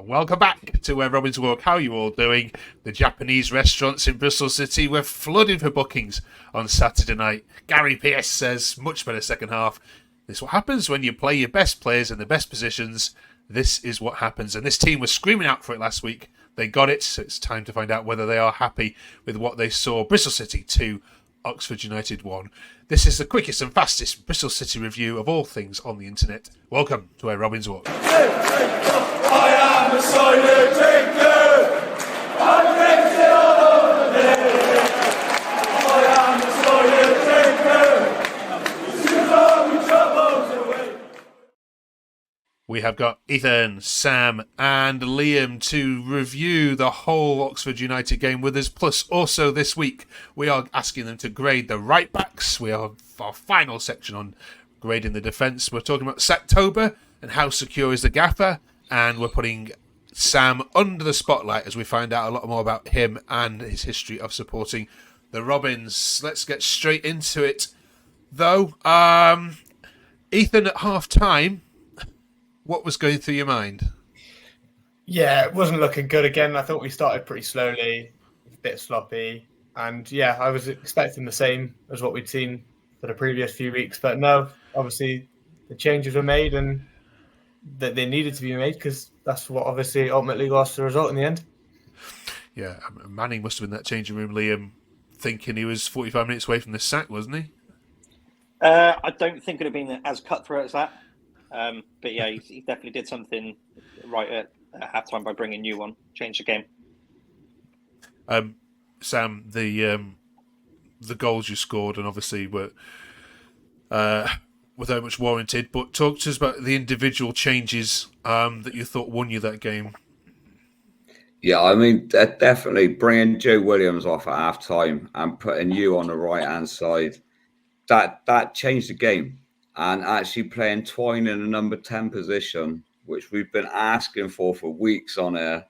Welcome back to Where Robins Walk. How are you all doing? The Japanese restaurants in Bristol City were flooding for bookings on Saturday night. Gary Pearce says, much better second half. This is what happens when you play your best players in the best positions. This is what happens. And this team was screaming out for it last week. They got it, so it's time to find out whether they are happy with what they saw. Bristol City 2, Oxford United 1. This is the quickest and fastest Bristol City review of all things on the internet. Welcome to Where Robins Walk. I am a silent drinker. I'm drinking all over the day. I am a silent drinker. You know we troubles away. We have got Ethan, Sam and Liam to review the whole Oxford United game with us. Plus, also this week, we are asking them to grade the right-backs. We have our final section on grading the defence. We're talking about Sacktober and how secure is the gaffer. And we're putting Sam under the spotlight as we find out a lot more about him and his history of supporting the Robins. Let's get straight into it, though. Ethan, at half-time, what was going through your mind? Yeah, it wasn't looking good again. I thought we started pretty slowly, a bit sloppy. And yeah, I was expecting the same as what we'd seen for the previous few weeks. But no, obviously the changes were made and that they needed to be made because that's what obviously ultimately lost the result in the end. Yeah, Manning must have been in that changing room, Liam, thinking he was 45 minutes away from the sack, wasn't he? I don't think it would have been as cutthroat as that. But yeah, he definitely did something right at halftime by bringing Yu on, changed the game. Sam, the goals you scored and obviously were very much warranted, but talk to us about the individual changes that you thought won you that game. Yeah, I mean, definitely bringing Joe Williams off at half-time and putting you on the right-hand side, that changed the game. And actually playing Twine in the number 10 position, which we've been asking for weeks on air.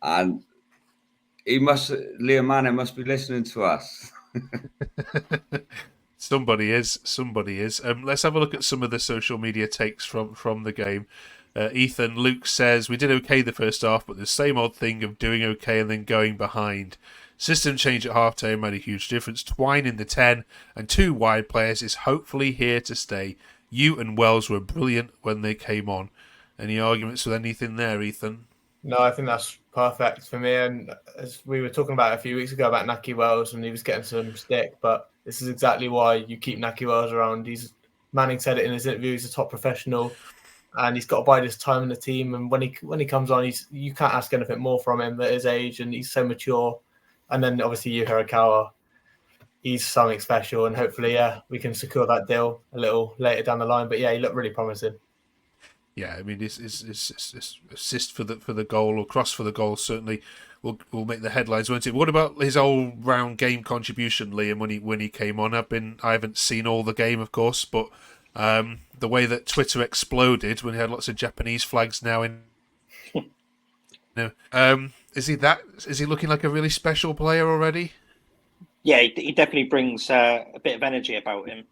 And Liam Manning must be listening to us. Somebody is. Let's have a look at some of the social media takes from the game. Ethan, Luke says, we did okay the first half, but the same odd thing of doing okay and then going behind. System change at half-time made a huge difference. Twine in the 10 and 2 wide players is hopefully here to stay. You and Wells were brilliant when they came on. Any arguments with anything there, Ethan? No, I think that's perfect for me. And as we were talking about a few weeks ago about Nahki Wells and he was getting some stick, but this is exactly why you keep Nahki Wells around. Manning said it in his interview, he's a top professional and he's got to bide his time in the team. And when he comes on, you can't ask anything more from him at his age and he's so mature. And then obviously Yu Hirakawa, he's something special and hopefully we can secure that deal a little later down the line. But yeah, he looked really promising. Yeah, I mean, his assist for the goal or cross for the goal certainly will make the headlines, won't it? What about his all-round game contribution, Liam, when he came on? I haven't seen all the game, of course, but the way that Twitter exploded when he had lots of Japanese flags now in. Is he looking like a really special player already? Yeah, he definitely brings a bit of energy about him.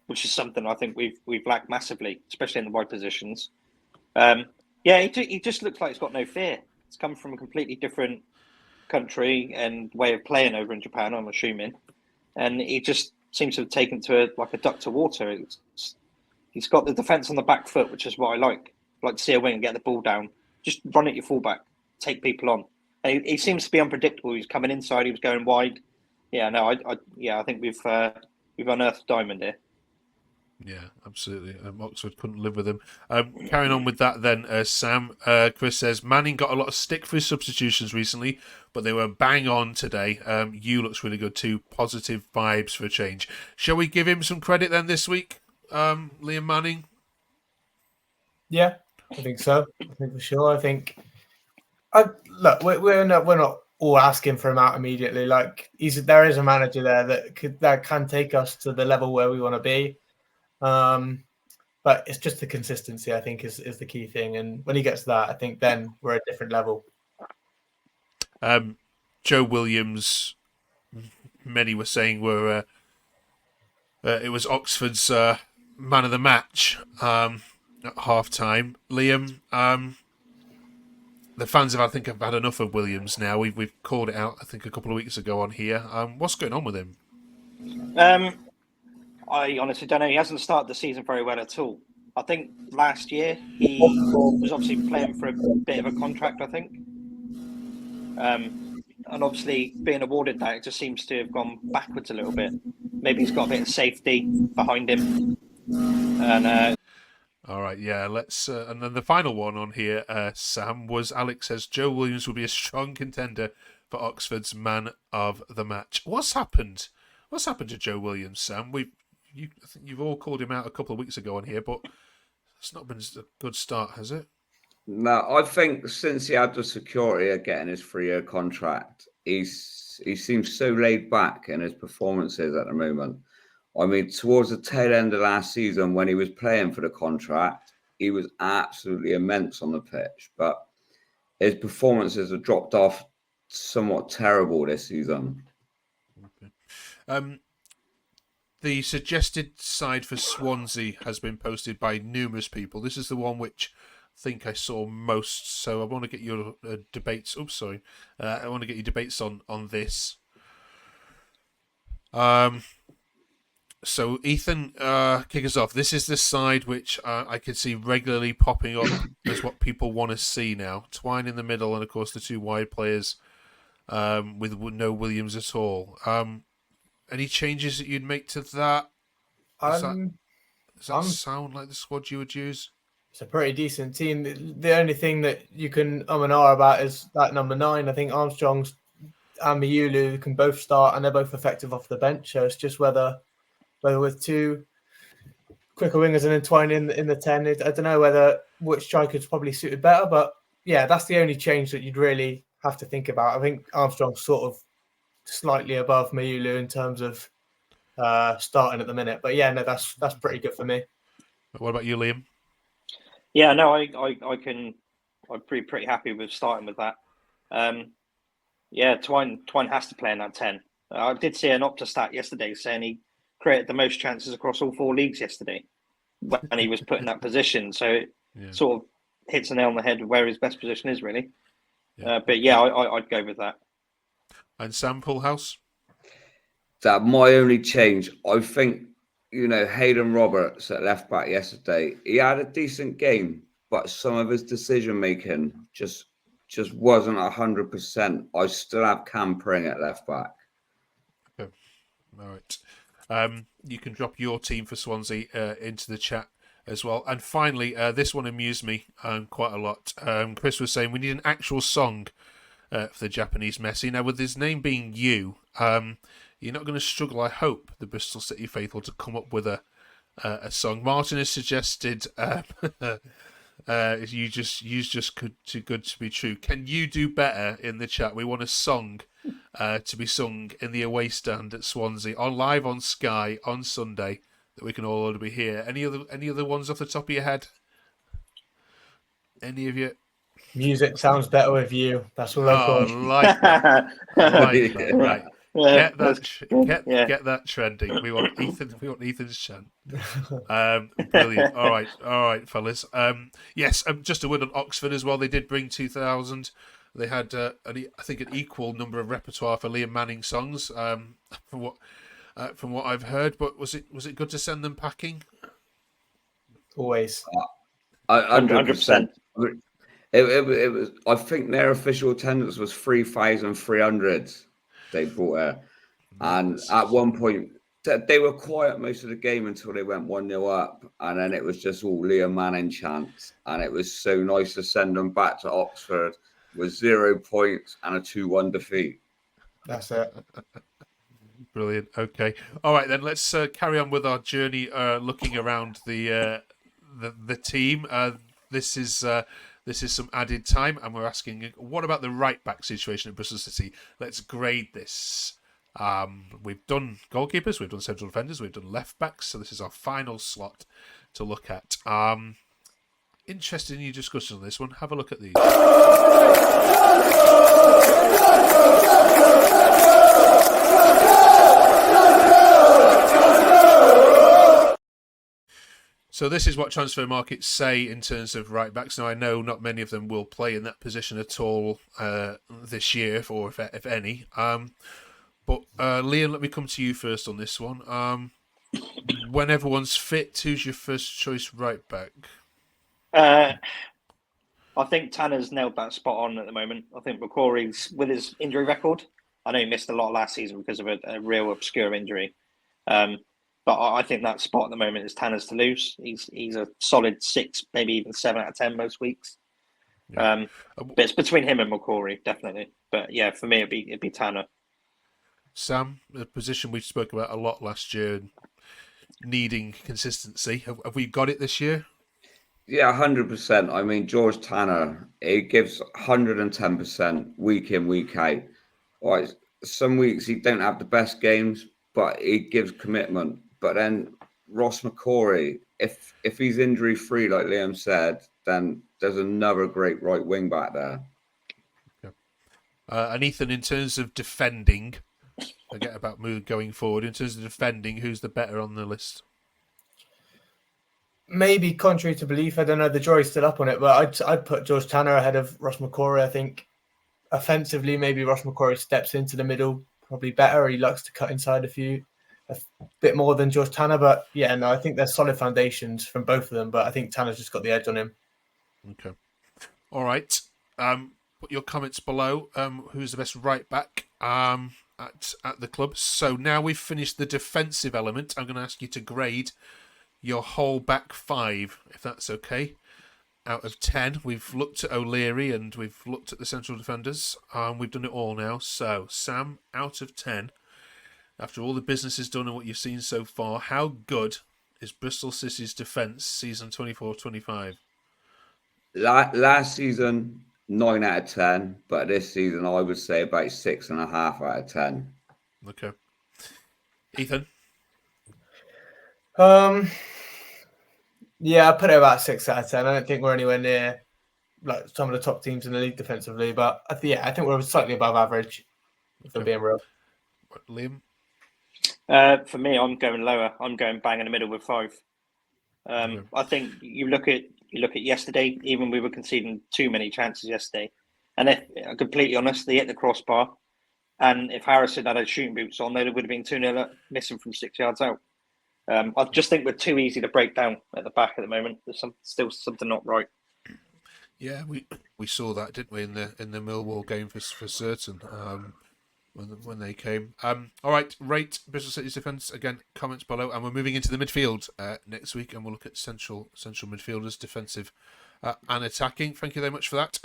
Which is something I think we've lacked massively, especially in the wide positions. He just looks like he's got no fear. He's come from a completely different country and way of playing over in Japan, I'm assuming, and he just seems to have taken to like a duck to water. He's got the defence on the back foot, which is what I like. I like to see a wing and get the ball down, just run at your fullback, take people on. And he seems to be unpredictable. He's coming inside, he was going wide. Yeah, no, I think we've unearthed diamond here. Yeah, absolutely. Oxford couldn't live with him. Carrying on with that then, Sam, Chris says, Manning got a lot of stick for his substitutions recently, but they were bang on today. You looks really good too. Positive vibes for a change. Shall we give him some credit then this week, Liam Manning? Yeah, I think so. I think for sure. I think, look, we're not all asking for him out immediately. Like there is a manager there that can take us to the level where we want to be. But it's just the consistency, I think, is the key thing. And when he gets that, I think then we're at a different level. Joe Williams, many were saying it was Oxford's man of the match at half time. Liam, the fans have, I think, have had enough of Williams now. We've called it out, I think, a couple of weeks ago on here. What's going on with him? I honestly don't know. He hasn't started the season very well at all. I think last year he was obviously playing for a bit of a contract, I think. And obviously being awarded that, it just seems to have gone backwards a little bit. Maybe he's got a bit of safety behind him. And all right, yeah, let's... and then the final one on here, Sam, was Alex says Joe Williams will be a strong contender for Oxford's man of the match. What's happened? What's happened to Joe Williams, Sam? I think you've all called him out a couple of weeks ago on here, but it's not been a good start, has it? No, I think since he had the security of getting his 3-year contract, he seems so laid back in his performances at the moment. I mean, towards the tail end of last season, when he was playing for the contract, he was absolutely immense on the pitch. But his performances have dropped off somewhat terrible this season. Okay. The suggested side for Swansea has been posted by numerous people. This is the one which I think I saw most. So I want to get your debates. Oops, sorry. I want to get your debates on this. So Ethan, kick us off. This is the side which I can see regularly popping up as what people want to see now. Twine in the middle, and of course the two wide players with no Williams at all. Any changes that you'd make to that? Does that sound like the squad you would use? It's a pretty decent team. The only thing that you can and ah about is that number 9. I think Armstrong's and Miulu can both start, and they're both effective off the bench. So it's just whether with two quicker wingers and then Twine in the 10. I don't know which striker's probably suited better, but yeah, that's the only change that you'd really have to think about. I think Armstrong's sort of slightly above Miulu in terms of starting at the minute, but yeah, no, that's pretty good for me. What about you, Liam? Yeah, no, I'm pretty happy with starting with that. Yeah, Twine has to play in that 10. I did see an Opta stat yesterday saying he created the most chances across all 4 leagues yesterday when he was put in that position. So it sort of hits the nail on the head of where his best position is, really. Yeah. But yeah, I'd go with that. And Sam Poolhouse? That my only change, I think, Hayden Roberts at left back yesterday, he had a decent game, but some of his decision making just wasn't 100%. I still have Cam Pring at left back. Okay. All right. You can drop your team for Swansea into the chat as well. And finally, this one amused me quite a lot. Chris was saying we need an actual song for the Japanese Messi. Now, with his name being Yu, you're not going to struggle, I hope, the Bristol City faithful to come up with a song. Martin has suggested you just too good to be true. Can you do better in the chat? We want a song to be sung in the away stand at Swansea live on Sky on Sunday that we can all be here. Any other ones off the top of your head? Any of you? Music sounds better with you. That's what I call. Like that. Like that. Right. Yeah, Get that trending. We want Ethan's chant. Brilliant. All right, fellas. Yes, just a word on Oxford as well. They did bring 2,000. They had, I think, an equal number of repertoire for Liam Manning songs. From what I've heard, but was it good to send them packing? Always. 100%. It was. I think their official attendance was 3,300. They brought her, and at one point they were quiet most of the game until they went 1-0 up, and then it was just all Liam Manning chants, and it was so nice to send them back to Oxford with 0 points and a 2-1 defeat. That's it. Brilliant. Okay, all right then. Let's carry on with our journey, looking around the team. This is some added time, and we're asking, what about the right back situation at Bristol City? Let's grade this. We've done goalkeepers, we've done central defenders, we've done left backs, so this is our final slot to look at. Interested in your discussion on this one. Have a look at these. So this is what transfer markets say in terms of right backs. Now I know not many of them will play in that position at all this year, or if any. But Liam, let me come to you first on this one. When everyone's fit, who's your first choice right back? I think Tanner's nailed that spot on at the moment. I think McCrory's, with his injury record, I know he missed a lot last season because of a real obscure injury. But I think that spot at the moment is Tanner's to lose. He's a solid 6, maybe even 7 out of 10 most weeks. Yeah. But it's between him and McCrory, definitely. But yeah, for me, it'd be Tanner. Sam, a position we spoke about a lot last year, needing consistency. Have we got it this year? Yeah, 100%. I mean, George Tanner, he gives 110% week in, week out. Right, some weeks he don't have the best games, but he gives commitment. But then Ross McCrory, if he's injury free, like Liam said, then there's another great right wing back there. Yeah. And Ethan, in terms of defending, forget about move going forward. In terms of defending, who's the better on the list? Maybe contrary to belief, I don't know. The jury's still up on it, but I'd put George Tanner ahead of Ross McCrory. I think offensively, maybe Ross McCrory steps into the middle probably better. He likes to cut inside a bit more than George Tanner. But yeah, no, I think there's solid foundations from both of them. But I think Tanner's just got the edge on him. Okay. All right. Put your comments below. Who's the best right back at the club? So now we've finished the defensive element. I'm going to ask you to grade your whole back 5, if that's okay. Out of 10, we've looked at O'Leary and we've looked at the central defenders. We've done it all now. So, Sam, out of 10, after all the business is done and what you've seen so far, how good is Bristol City's defence season 24-25? Last season, 9 out of 10, but this season I would say about 6.5 out of 10. Okay. Ethan? Yeah, I put it about 6 out of 10. I don't think we're anywhere near like some of the top teams in the league defensively, but I think we're slightly above average, if we're being real. Liam? For me, I'm going lower. I'm going bang in the middle with 5. I think you look at yesterday. Even we were conceding too many chances yesterday, and if I'm completely honest, they hit the crossbar. And if Harrison had shooting boots on, they would have been 2-0 missing from 6 yards out. I just think we're too easy to break down at the back at the moment. There's still something not right. Yeah, we saw that, didn't we, in the Millwall game for certain. When they came. All right, rate Bristol City's defence. Again, comments below. And we're moving into the midfield next week, and we'll look at central midfielders, defensive and attacking. Thank you very much for that.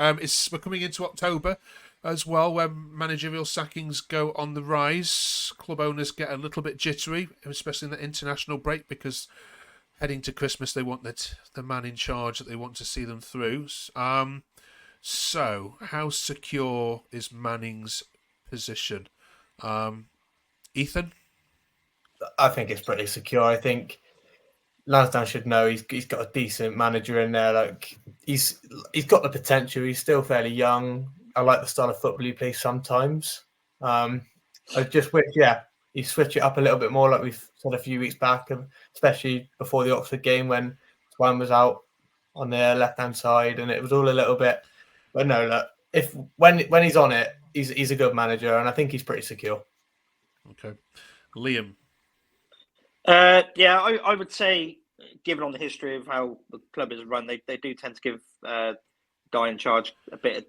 We're coming into October as well, where managerial sackings go on the rise. Club owners get a little bit jittery, especially in the international break, because heading to Christmas, they want the man in charge that they want to see them through. So, how secure is Manning's position? Ethan? I think it's pretty secure. I think Lansdowne should know he's got a decent manager in there. Like he's got the potential. He's still fairly young. I like the style of football he plays sometimes. I just wish, he switch it up a little bit more, like we've said a few weeks back, especially before the Oxford game when Twine was out on the left-hand side, and it was all a little bit. But no, look, when he's on it, he's a good manager, and I think he's pretty secure. Okay, Liam. I would say, given on the history of how the club is run, they do tend to give guy in charge a bit of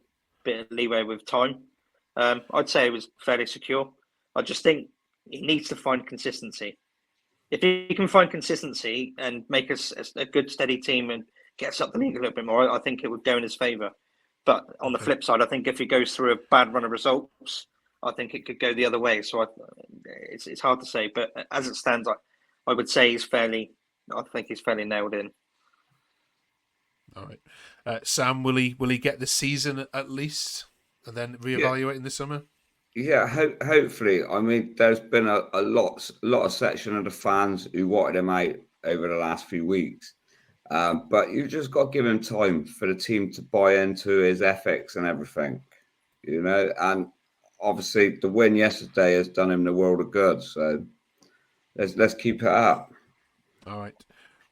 leeway with time. I'd say it was fairly secure. I just think he needs to find consistency. If he can find consistency and make us a good, steady team and get us up the league a little bit more, I think it would go in his favour. But on the flip side, I think if he goes through a bad run of results, I think it could go the other way. So it's hard to say. But as it stands, I would say he's fairly nailed in. All right, Sam, will he get the season at least, and then reevaluate in the summer? Yeah, hopefully. I mean, there's been a lot of section of the fans who wanted him out over the last few weeks, but you just got to give him time for the team to buy into his ethics and everything, And obviously, the win yesterday has done him the world of good. So let's keep it up. All right.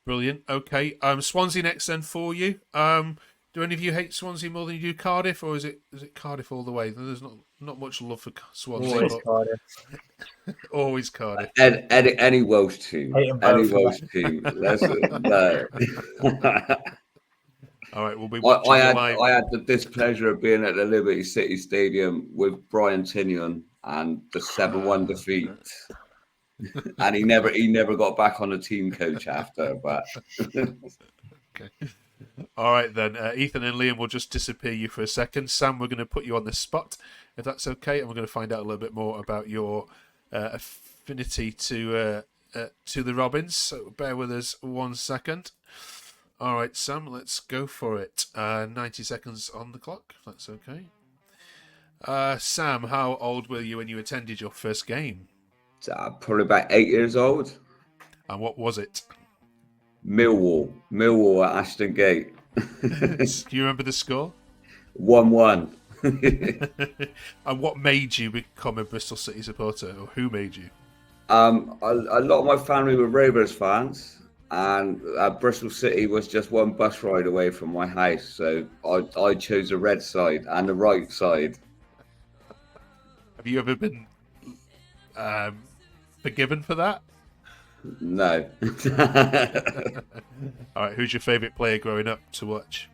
Brilliant. Okay. Swansea next then for you. Do any of you hate Swansea more than you do Cardiff, or is it Cardiff all the way? There's not much love for Swansea, Always but Cardiff. always Cardiff. Any Welsh team, Hate 'em any both, Welsh team. No. All right, we'll be watching I you had live. I had the displeasure of being at the Liberty City Stadium with Brian Tinian and the 7-1 defeat, and he never got back on the team coach after. But Okay. All right then, Ethan and Liam will just disappear you for a second. Sam, we're going to put you on the spot, if that's okay, and we're going to find out a little bit more about your affinity to the Robins. So bear with us 1 second. All right, Sam, let's go for it. 90 seconds on the clock, if that's okay. Sam, how old were you when you attended your first game? probably about 8 years old. And what was it? Millwall at Ashton Gate. Do you remember the score? 1-1. And what made you become a Bristol City supporter, or who made you? A lot of my family were Rovers fans, and Bristol City was just one bus ride away from my house, so I chose the red side and the right side. Have you ever been forgiven for that? No. All right, who's your favourite player growing up to watch?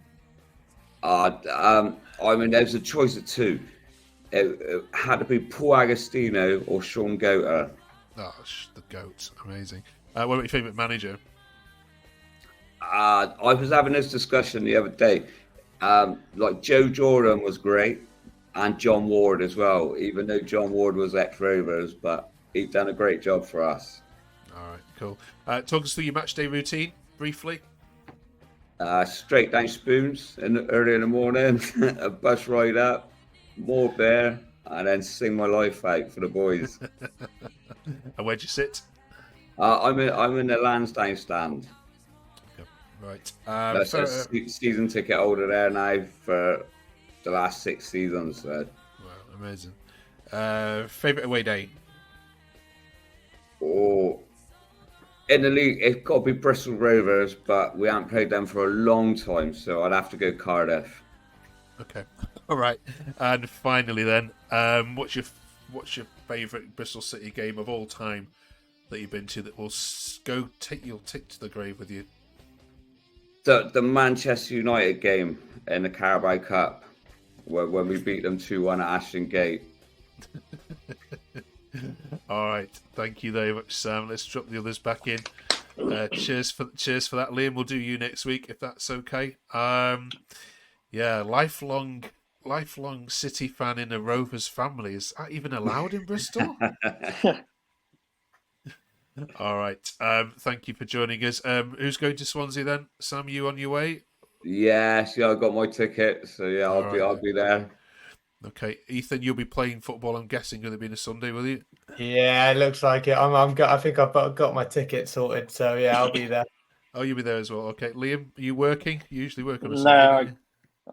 I mean, there's a choice of two. It had to be Paul Agostino or Sean Goater. Oh, the GOAT. Amazing. What about your favourite manager? I was having this discussion the other day. Like Joe Jordan was great, and John Ward as well, even though John Ward was ex-Rovers, but he'd done a great job for us. All right, cool. Talk us through your match day routine, briefly. Straight down Spoons early in the morning, a bus ride up, more beer, and then sing my life out for the boys. And where'd you sit? I'm in the Lansdowne stand. Right. That's a season ticket holder there now for the last 6 seasons. So. Wow, amazing. Favourite away day? Or in the league, it's got to be Bristol Rovers, but we haven't played them for a long time, so I'd have to go Cardiff. Okay. All right. And finally, then, what's your favourite Bristol City game of all time that you've been to that will you'll take to the grave with you? The Manchester United game in the Carabao Cup, when we beat them 2-1 at Ashton Gate. All right, thank you very much, Sam. Let's drop the others back in. Cheers for that, Liam. We'll do you next week if that's okay. Yeah, lifelong City fan in a Rovers family. Is that even allowed in Bristol? All right. Thank you for joining us. Who's going to Swansea then? Sam, you on your way? Yes, I got my ticket, so yeah, I'll be there. Okay, Ethan, you'll be playing football. I'm guessing going to be on a Sunday, will you? Yeah, it looks like it. I think I've got my ticket sorted, so yeah, I'll be there. Oh, you'll be there as well. Okay, Liam, are you working? You usually work on a No, Sunday.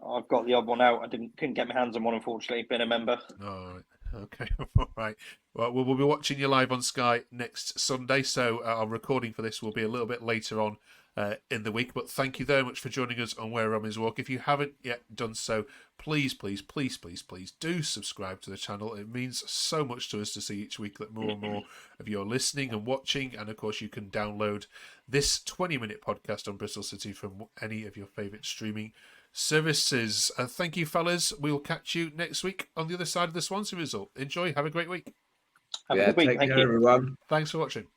I've got the odd one out. I couldn't get my hands on one, unfortunately, being a member. All right. Okay. All right. Well, we'll be watching you live on Sky next Sunday. So our recording for this will be a little bit later on in the week. But thank you very much for joining us on Where Romans Walk. If you haven't yet done so, please do subscribe to the channel. It means so much to us to see each week that more and more of you are listening and watching. And of course, you can download this 20-minute podcast on Bristol City from any of your favourite streaming services. Thank you, fellas. We'll catch you next week on the other side of the Swansea result. Enjoy. Have a great week. Have a good week. Take Thank care, you. everyone. Thanks for watching.